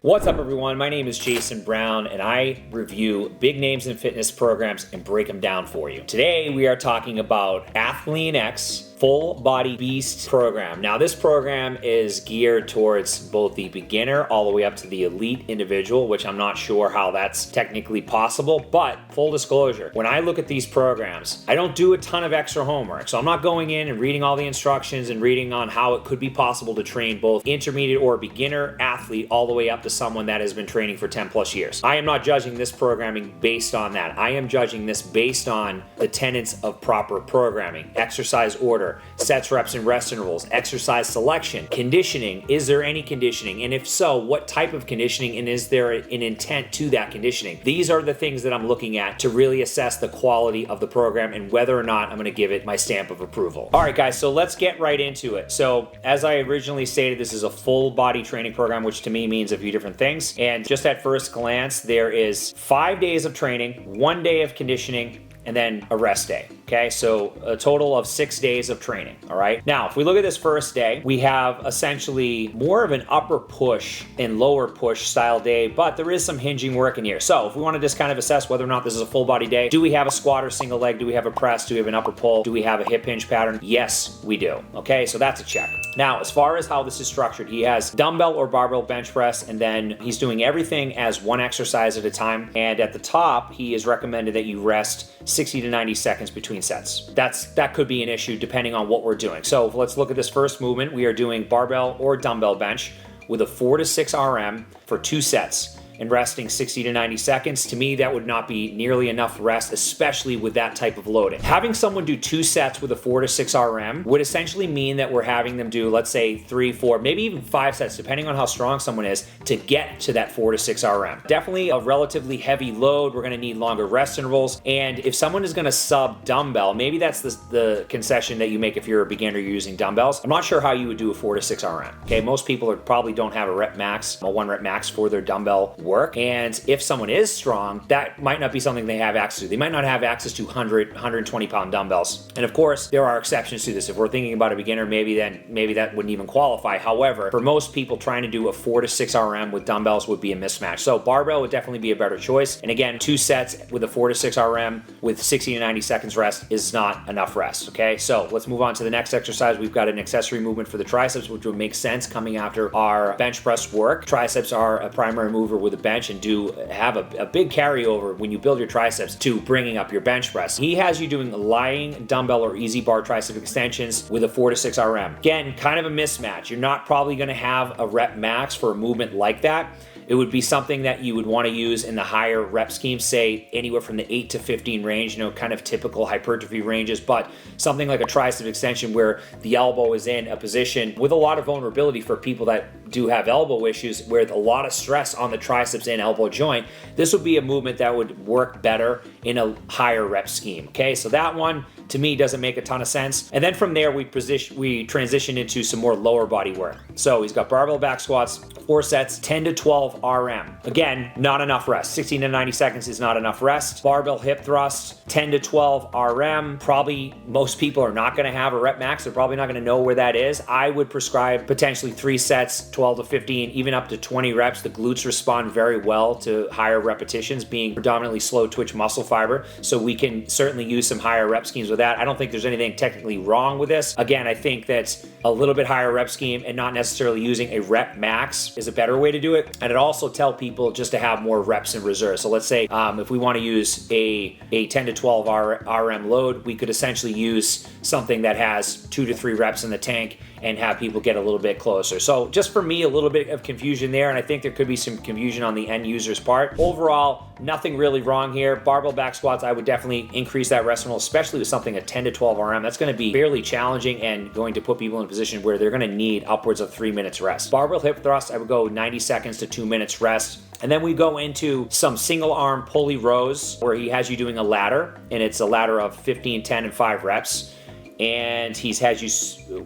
What's up, everyone? My name is Jason Brown, and I review big names in fitness programs and break them down for you. Today, we are talking about Athlean-X Full Body Beast program. Now, this program is geared towards both the beginner all the way up to the elite individual, which I'm not sure how that's technically possible, but full disclosure, when I look at these programs, I don't do a ton of extra homework. So I'm not going in and reading all the instructions and reading on how it could be possible to train both intermediate or beginner athlete all the way up to someone that has been training for 10 plus years. I am not judging this programming based on that. I am judging this based on the tenets of proper programming, exercise order, sets, reps, and rest intervals, exercise selection, conditioning. Is there any conditioning? And if so, what type of conditioning, and is there an intent to that conditioning? These are the things that I'm looking at to really assess the quality of the program and whether or not I'm going to give it my stamp of approval. All right, guys, so let's get right into it. So as I originally stated, this is a full body training program, which to me means a few different things. And just at first glance, there is 5 days of training, 1 day of conditioning, and then a rest day. Okay, so a total of 6 days of training. All right, now if we look at this first day, we have essentially more of an upper push and lower push style day, but there is some hinging work in here. So if we want to just kind of assess whether or not this is a full body day, do we have a squat or single leg? Do we have a press? Do we have an upper pull? Do we have a hip hinge pattern? Yes, we do. Okay, so that's a check. Now, as far as how this is structured, he has dumbbell or barbell bench press, and then he's doing everything as one exercise at a time. And at the top, he is recommended that you rest 60 to 90 seconds between sets. That could be an issue depending on what we're doing. So let's look at this first movement. We are doing barbell or dumbbell bench with a 4 to 6 RM for 2 sets. And resting 60 to 90 seconds, to me, that would not be nearly enough rest, especially with that type of loading. Having someone do 2 sets with a 4 to 6 RM would essentially mean that we're having them do, let's say, 3, 4, maybe even 5 sets, depending on how strong someone is, to get to that 4 to 6 RM. Definitely a relatively heavy load. We're going to need longer rest intervals. And if someone is going to sub dumbbell, maybe that's the concession that you make if you're a beginner using dumbbells. I'm not sure how you would do a 4 to 6 RM. Okay, most people probably don't have a 1 rep max for their dumbbell work. And if someone is strong, that might not be something they have access to. They might not have access to 120 pound dumbbells. And of course, there are exceptions to this. If we're thinking about a beginner, maybe that wouldn't even qualify. However, for most people, trying to do a 4 to 6 RM with dumbbells would be a mismatch. So barbell would definitely be a better choice. And again, 2 sets with a 4 to 6 RM with 60 to 90 seconds rest is not enough rest. Okay, so let's move on to the next exercise. We've got an accessory movement for the triceps, which would make sense coming after our bench press work. Triceps are a primary mover with a bench and do have a big carryover when you build your triceps to bringing up your bench press. He has you doing lying dumbbell or easy bar tricep extensions with a 4 to 6 RM. Again, kind of a mismatch. You're not probably going to have a rep max for a movement like that. It would be something that you would want to use in the higher rep scheme, say anywhere from the 8 to 15 range, kind of typical hypertrophy ranges, but something like a tricep extension where the elbow is in a position with a lot of vulnerability for people that do have elbow issues with a lot of stress on the triceps and elbow joint. This would be a movement that would work better in a higher rep scheme. Okay, so that one to me doesn't make a ton of sense. And then from there we transition into some more lower body work. So he's got barbell back squats, 4 sets, 10 to 12 RM. Again, not enough rest. 16 to 90 seconds is not enough rest. Barbell hip thrust, 10 to 12 RM. Probably most people are not going to have a rep max. They're probably not going to know where that is. I would prescribe potentially 3 sets, 12 to 15, even up to 20 reps. The glutes respond very well to higher repetitions, being predominantly slow twitch muscle fiber. So we can certainly use some higher rep schemes with that. I don't think there's anything technically wrong with this. Again, I think that a little bit higher rep scheme and not necessarily using a rep max is a better way to do it. And it also tell people just to have more reps in reserve. So let's say if we want to use a 10 to 12 RM load, we could essentially use something that has 2 to 3 reps in the tank and have people get a little bit closer. So just for me, a little bit of confusion there, and I think there could be some confusion on the end user's part. Overall, nothing really wrong here. Barbell back squats, I would definitely increase that rest interval, especially with something at 10 to 12 RM. That's going to be fairly challenging and going to put people in a position where they're going to need upwards of 3 minutes rest. Barbell hip thrust, I would go 90 seconds to 2 minutes rest. And then we go into some single arm pulley rows where he has you doing a ladder, and it's a ladder of 15, 10, and 5 reps. And he's had you,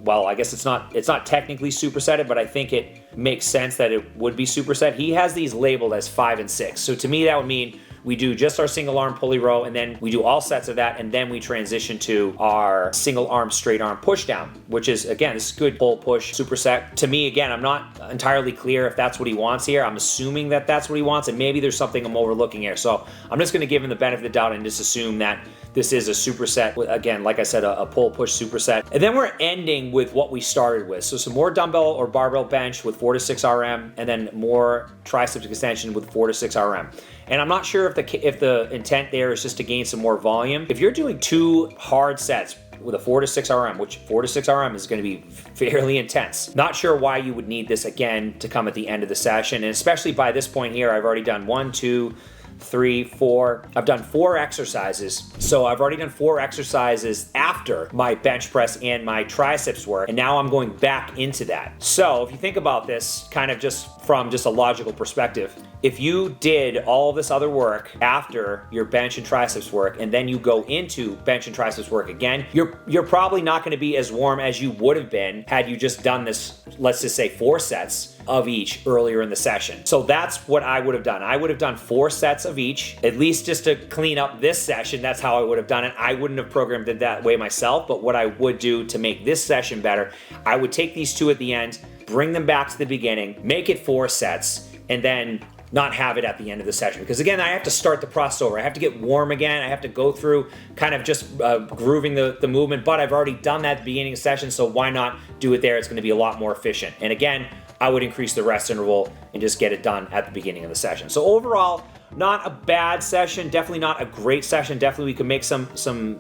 well, I guess it's not technically supersetted, but I think it makes sense that it would be superset. He has these labeled as 5 and 6. So to me, that would mean we do just our single arm pulley row, and then we do all sets of that, and then we transition to our single arm straight arm push down, which is, again, this is good pull push superset. To me, again, I'm not entirely clear if that's what he wants here. I'm assuming that that's what he wants, and maybe there's something I'm overlooking here. So I'm just going to give him the benefit of the doubt and just assume that this is a superset. Again, like I said, a pull push superset. And then we're ending with what we started with. So some more dumbbell or barbell bench with 4 to 6 RM, and then more triceps extension with 4 to 6 RM. And I'm not sure if the intent there is just to gain some more volume. If you're doing 2 hard sets with a 4 to 6 RM, which 4 to 6 RM is going to be fairly intense. Not sure why you would need this again to come at the end of the session. And especially by this point here, I've already done 1, 2, 3, 4. I've done 4 exercises. So I've already done 4 exercises after my bench press and my triceps work. And now I'm going back into that. So if you think about this kind of just from just a logical perspective, if you did all this other work after your bench and triceps work, and then you go into bench and triceps work again, you're probably not going to be as warm as you would have been had you just done this, let's just say 4 sets of each earlier in the session. So that's what I would have done. I would have done 4 sets of each, at least just to clean up this session. That's how I would have done it. I wouldn't have programmed it that way myself, but what I would do to make this session better, I would take these 2 at the end, bring them back to the beginning, make it 4 sets, and then not have it at the end of the session. Because again, I have to start the process over. I have to get warm again. I have to go through kind of just grooving the movement, but I've already done that at the beginning of the session, so why not do it there? It's going to be a lot more efficient. And again, I would increase the rest interval and just get it done at the beginning of the session. So overall, not a bad session, definitely not a great session. Definitely we can make some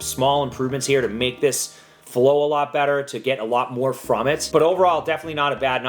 small improvements here to make this flow a lot better, to get a lot more from it. But overall, definitely not a bad,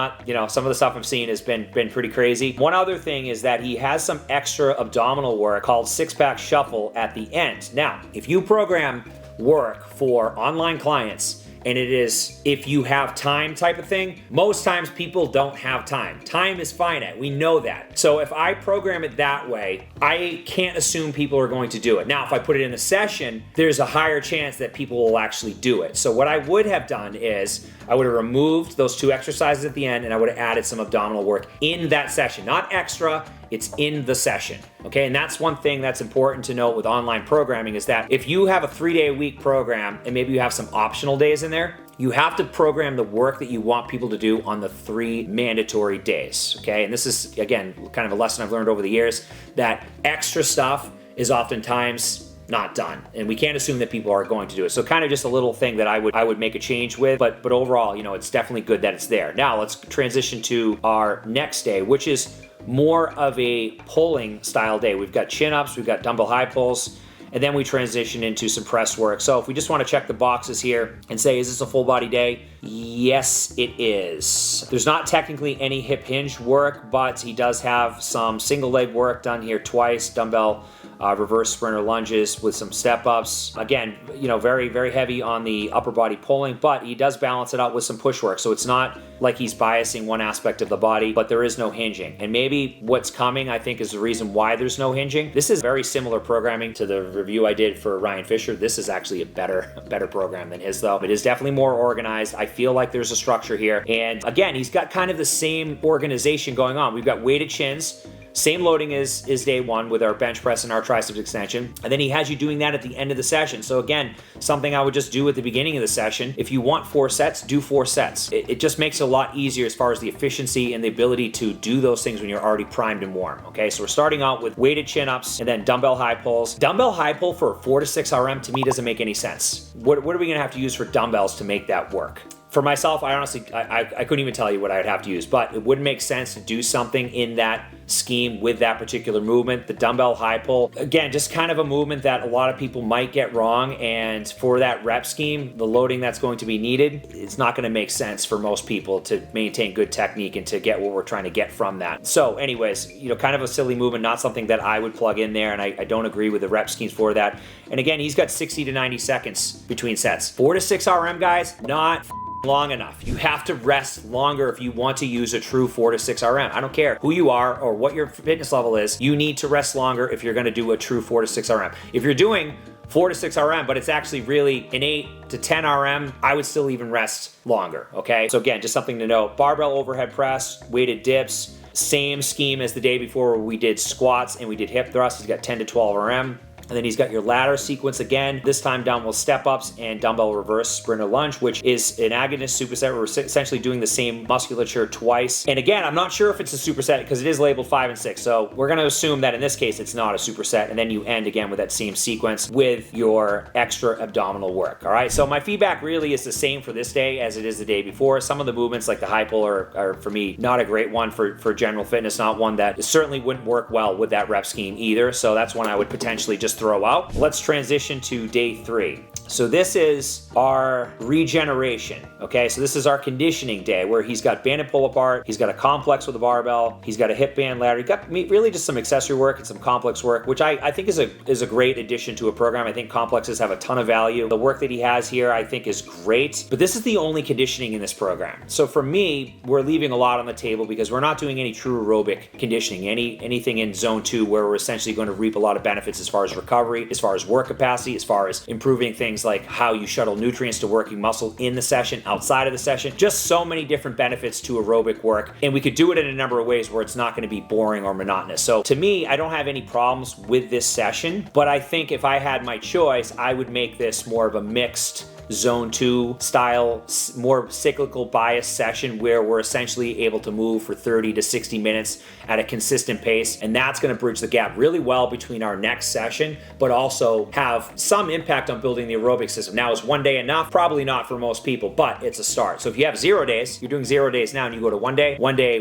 some of the stuff I'm seeing has been pretty crazy. One other thing is that he has some extra abdominal work called 6-pack shuffle at the end. Now, if you program work for online clients, and it is if you have time type of thing, most times people don't have time. Time is finite, we know that. So if I program it that way, I can't assume people are going to do it. Now, if I put it in a session, there's a higher chance that people will actually do it. So what I would have done is I would have removed those 2 exercises at the end, and I would have added some abdominal work in that session, not extra. It's in the session, okay? And that's one thing that's important to note with online programming is that if you have a 3-day-a-week program and maybe you have some optional days in there, you have to program the work that you want people to do on the 3 mandatory days, okay? And this is, again, kind of a lesson I've learned over the years, that extra stuff is oftentimes not done, and we can't assume that people are going to do it. So kind of just a little thing that I would make a change with, but overall, it's definitely good that it's there. Now let's transition to our next day, which is more of a pulling style day. We've got chin-ups, we've got dumbbell high pulls, and then we transition into some press work. So if we just want to check the boxes here and say, is this a full body day? Yes, it is. There's not technically any hip hinge work, but he does have some single leg work done here twice, dumbbell reverse sprinter lunges with some step ups. Again, very, very heavy on the upper body pulling, but he does balance it out with some push work. So it's not like he's biasing one aspect of the body, but there is no hinging. And maybe what's coming, I think, is the reason why there's no hinging. This is very similar programming to the review I did for Ryan Fisher. This is actually a better program than his, though. It is definitely more organized. I feel like there's a structure here. And again, he's got kind of the same organization going on. We've got weighted chins, same loading as day 1 with our bench press and our triceps extension. And then he has you doing that at the end of the session. So again, something I would just do at the beginning of the session. If you want 4 sets, do 4 sets. It just makes it a lot easier as far as the efficiency and the ability to do those things when you're already primed and warm. Okay, so we're starting out with weighted chin-ups and then dumbbell high pulls. Dumbbell high pull for 4 to 6 RM to me doesn't make any sense. What are we gonna have to use for dumbbells to make that work? For myself, I honestly couldn't even tell you what I'd have to use, but it would make sense to do something in that scheme with that particular movement. The dumbbell high pull, again, just kind of a movement that a lot of people might get wrong, and for that rep scheme, the loading that's going to be needed, it's not going to make sense for most people to maintain good technique and to get what we're trying to get from that. So anyways, kind of a silly movement, not something that I would plug in there, and I don't agree with the rep schemes for that. And again, he's got 60 to 90 seconds between sets. 4 to 6 RM, guys, not long enough. You have to rest longer if you want to use a true 4 to 6 RM. I don't care who you are or what your fitness level is. You need to rest longer if you're going to do a true 4 to 6 RM. If you're doing 4 to 6 RM, but it's actually really an 8 to 10 RM, I would still even rest longer, okay? So again, just something to note. Barbell overhead press, weighted dips, Same scheme as the day before where we did squats and we did hip thrusts. He's got 10 to 12 RM. And then he's got your ladder sequence again, this time dumbbell step-ups and dumbbell reverse sprinter lunge, which is an agonist superset. We're essentially doing the same musculature twice. And again, I'm not sure if it's a superset because it is labeled 5 and 6. So we're gonna assume that in this case, it's not a superset. And then you end again with that same sequence with your extra abdominal work, all right? So my feedback really is the same for this day as it is the day before. Some of the movements like the high pull are for me, not a great one for general fitness, not one that certainly wouldn't work well with that rep scheme either. So that's one I would potentially just throw out. Let's transition to day 3. So this is our regeneration, okay? So this is our conditioning day where he's got band and pull apart, he's got a complex with a barbell, he's got a hip band ladder, he got really just some accessory work and some complex work, which I think is a great addition to a program. I think complexes have a ton of value. The work that he has here I think is great, but this is the only conditioning in this program. So for me, we're leaving a lot on the table because we're not doing any true aerobic conditioning, anything in zone 2 where we're essentially going to reap a lot of benefits as far as recovery, as far as work capacity, as far as improving things like how you shuttle nutrients to working muscle in the session, outside of the session, just so many different benefits to aerobic work. And we could do it in a number of ways where it's not going to be boring or monotonous. So to me, I don't have any problems with this session, but I think if I had my choice, I would make this more of a mixed zone 2 style, more cyclical bias session where we're essentially able to move for 30 to 60 minutes at a consistent pace. And that's going to bridge the gap really well between our next session, but also have some impact on building the aerobic system. Now, is one day enough? Probably not for most people, but it's a start. So if you have 0 days, you're doing 0 days now and you go to one day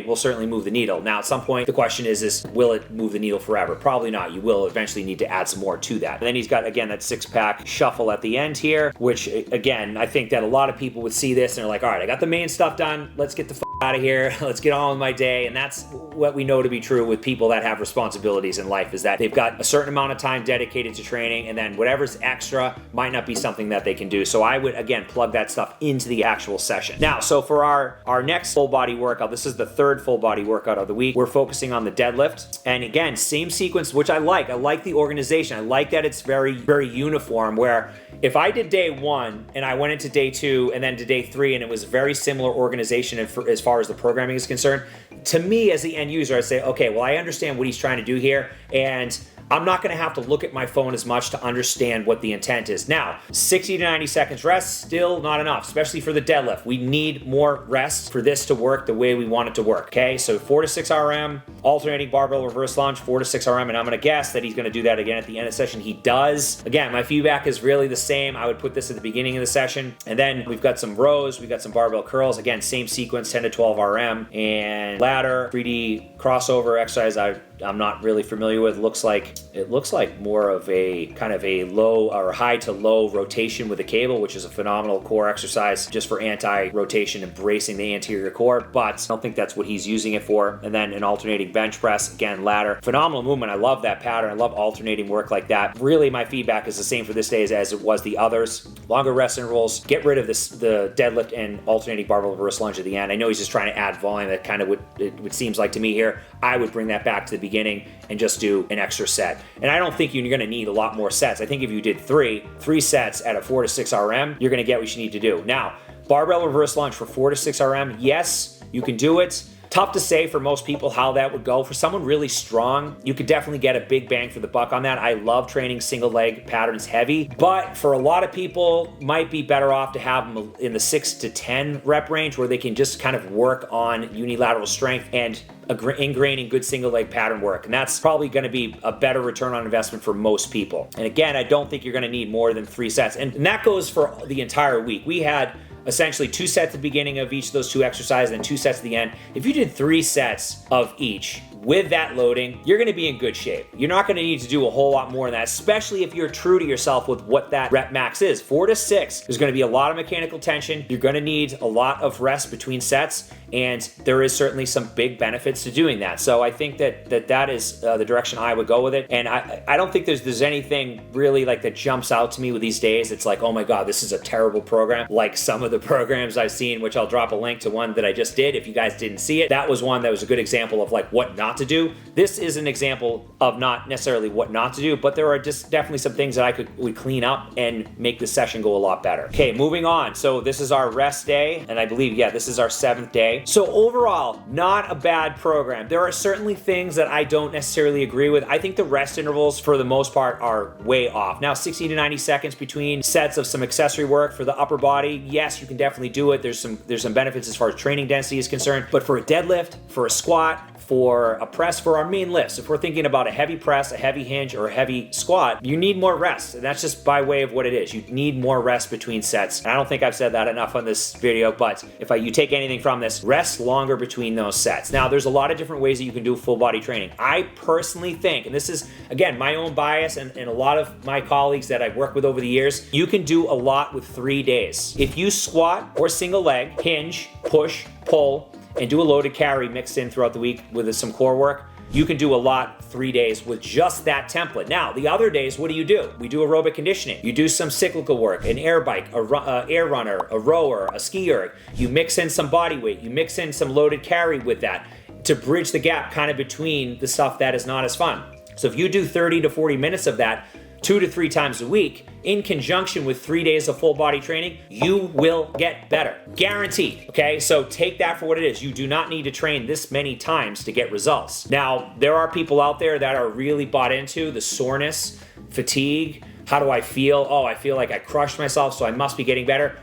will certainly move the needle. Now, at some point, the question is will it move the needle forever? Probably not. You will eventually need to add some more to that. And then he's got, again, that 6-pack shuffle at the end here, which again, I think that a lot of people would see this and they're like, all right, I got the main stuff done. Let's get the out of here. Let's get on with my day. And that's what we know to be true with people that have responsibilities in life, is that they've got a certain amount of time dedicated to training, and then whatever's extra might not be something that they can do. So I would, again, plug that stuff into the actual session. Now, so for our next full body workout, this is the 3rd full body workout of the week. We're focusing on the deadlift. And again, same sequence, which I like. I like the organization. I like that it's very, very uniform, where if I did day 1 and I went into day 2 and then to day 3 and it was very similar organization as far as the programming is concerned, to me as the end user, I'd say, okay, well, I understand what he's trying to do here, and I'm not going to have to look at my phone as much to understand what the intent is. Now, 60 to 90 seconds rest, still not enough, especially for the deadlift. We need more rest for this to work the way we want it to work, okay? So 4 to 6 RM, alternating barbell reverse lunge, 4 to 6 RM, and I'm going to guess that he's going to do that again at the end of the session. He does. Again, my feedback is really the same. I would put this at the beginning of the session. And then we've got some rows, we've got some barbell curls. Again, same sequence, 10 to 12 RM, and ladder, 3D crossover exercise I'm not really familiar with. It looks like more of a kind of a low or high to low rotation with a cable, which is a phenomenal core exercise just for anti-rotation and bracing the anterior core, but I don't think that's what he's using it for. And then an alternating bench press, again, ladder. Phenomenal movement. I love that pattern. I love alternating work like that. Really, my feedback is the same for this day as it was the others. Longer rest intervals. Get rid of the deadlift and alternating barbell reverse lunge at the end. I know he's just trying to add volume. That kind of what it seems like to me here. I would bring that back to the beginning and just do an extra set. And I don't think you're going to need a lot more sets. I think if you did three sets at a 4 to 6 RM, you're going to get what you need to do. Now, barbell reverse lunge for 4 to 6 RM, yes, you can do it. Tough to say for most people how that would go. For someone really strong, you could definitely get a big bang for the buck on that. I love training single leg patterns heavy, but for a lot of people, might be better off to have them in the 6 to 10 rep range where they can just kind of work on unilateral strength and ingraining good single leg pattern work. And that's probably going to be a better return on investment for most people. And again, I don't think you're going to need more than 3 sets. And that goes for the entire week. We had essentially 2 sets at the beginning of each of those 2 exercises and 2 sets at the end. If you did 3 sets of each with that loading, you're going to be in good shape. You're not going to need to do a whole lot more than that, especially if you're true to yourself with what that rep max is. 4 to 6, there's going to be a lot of mechanical tension. You're going to need a lot of rest between sets, and there is certainly some big benefits to doing that. So I think that is the direction I would go with it. And I don't think there's anything really like that jumps out to me with these days. It's like, oh my God, this is a terrible program. Like some of the programs I've seen, which I'll drop a link to one that I just did. If you guys didn't see it, that was one that was a good example of like what not not to do. This is an example of not necessarily what not to do, but there are just definitely some things that I would clean up and make the session go a lot better. Okay, moving on. So this is our rest day, and I believe, yeah, this is our 7th day. So overall, not a bad program. There are certainly things that I don't necessarily agree with. I think the rest intervals for the most part are way off. Now, 60 to 90 seconds between sets of some accessory work for the upper body, yes, you can definitely do it. There's some benefits as far as training density is concerned, but for a deadlift, for a squat, for a press, for our main lifts, if we're thinking about a heavy press, a heavy hinge, or a heavy squat, you need more rest. And that's just by way of what it is. You need more rest between sets. And I don't think I've said that enough on this video, but if you take anything from this, rest longer between those sets. Now, there's a lot of different ways that you can do full body training. I personally think, and this is, again, my own bias and a lot of my colleagues that I've worked with over the years, you can do a lot with 3 days. If you squat or single leg, hinge, push, pull, and do a loaded carry mixed in throughout the week with some core work, you can do a lot 3 days with just that template. Now, the other days, what do? We do aerobic conditioning. You do some cyclical work, an air bike, a air runner, a rower, a skier. You mix in some body weight. You mix in some loaded carry with that to bridge the gap kind of between the stuff that is not as fun. So if you do 30 to 40 minutes of that 2 to 3 times a week, in conjunction with 3 days of full body training, you will get better. Guaranteed, okay? So take that for what it is. You do not need to train this many times to get results. Now, there are people out there that are really bought into the soreness, fatigue. How do I feel? Oh, I feel like I crushed myself, so I must be getting better.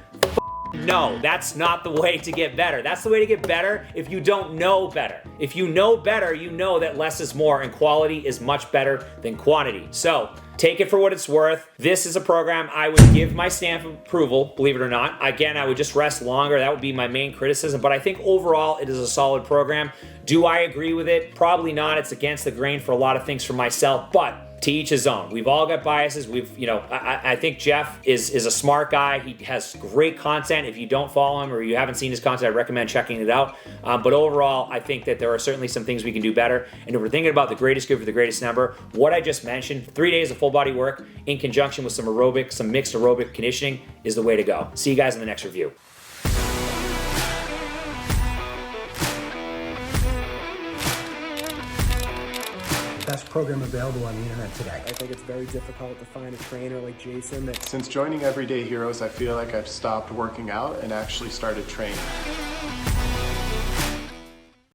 No, that's not the way to get better. That's the way to get better if you don't know better. If you know better, you know that less is more and quality is much better than quantity. So take it for what it's worth. This is a program I would give my stamp of approval, believe it or not. Again, I would just rest longer. That would be my main criticism, but I think overall it is a solid program. Do I agree with it? Probably not. It's against the grain for a lot of things for myself, but to each his own. We've all got biases. I think Jeff is a smart guy. He has great content. If you don't follow him or you haven't seen his content, I recommend checking it out. But overall, I think that there are certainly some things we can do better. And if we're thinking about the greatest good for the greatest number, what I just mentioned, 3 days of full body work in conjunction with some aerobic, some mixed aerobic conditioning is the way to go. See you guys in the next review. Best program available on the internet today. I think it's very difficult to find a trainer like Jason that... Since joining Everyday Heroes, I feel like I've stopped working out and actually started training.